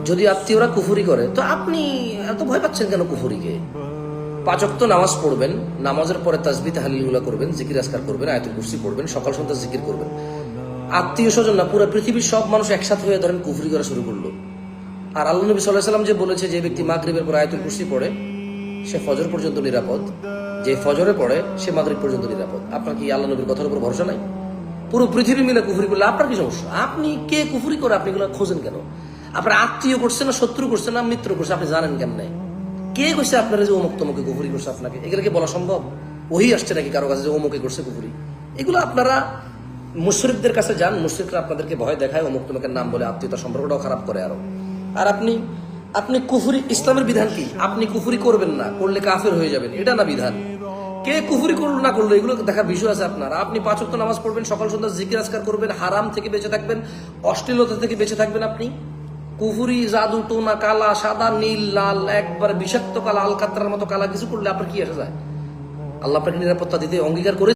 যদি আত্মীয়রা কুফুরি করে তো আপনি এত ভয় পাচ্ছেন কেন কুফুরিকে? 5 ওয়াক্ত নামাজ পড়বেন, নামাজের পরে তাসবিহ তাহলিলগুলো করবেন, জিকির আজকার করবেন, আয়াতুল কুরসি পড়বেন, সকাল সন্ধ্যা জিকির করবেন। আত্মীয় স্বজন না, পুরো পৃথিবীর সব মানুষ একসাথে হয়ে ধরেন কুফরি করা শুরু করলো। আর আল্লাহ নবী সাল্লাল্লাহু আলাইহি ওয়াসাল্লাম যে বলেছে, যে ব্যক্তি মাগরিবের পর আয়াতুল কুরসি পড়ে সে ফজর পর্যন্ত নিরাপদ, যে ফজরে পড়ে সে মাগরিব পর্যন্ত নিরাপদ। আপনার কি আল্লাহ নবীর কথার উপর ভরসা নাই? পুরো পৃথিবী মিলে কুফরি করলে আপনার কি সমস্যা? আপনি কে কুফরি করে আপনি এগুলো খোঁজেন কেন? আপনার আত্মীয় করছে না শত্রু করছে না মিত্র করছে, আপনি জানেন কেমনে? কে কইছে আপনারা যে অমুক তমুকে কুফরি করছে? আপনাকে এগুলো কি বলা সম্ভব? ওহি আসছে নাকি কারো কাছে যে অমুকে করছে কুফরি? এগুলো আপনারা মুশরিকদের কাছে যান, মুশরিকরা আপনাদেরকে ভয় দেখায়, অমুক তমুকের নাম বলে আত্মীয়তা সম্পর্কটাও খারাপ করে আরো। আর আপনি কুফরি, ইসলামের বিধান কি? আপনি কুফরি করবেন না, করলে কাফের হয়ে যাবেন, এটা না বিধান। কে কুফরি করলো না করলো এগুলো দেখার বিষয় আছে আপনার। আপনি 5 ওয়াক্ত নামাজ পড়বেন, সকাল সন্ধ্যা জিকির আজকার করবেন, হারাম থেকে বেঁচে থাকবেন, অশ্লীলতা থেকে বেঁচে থাকবেন। আপনি কুফুরি, জাদু, টোনা, কালা, সাদা, নীল, লাল, একবার বিষাক্ত কালা, আলকাতরার মতো কালা কিছু করলে আপনার কি আসা যায়? আল্লাহ আপনাকে নিরাপত্তা দিতে অঙ্গীকার করে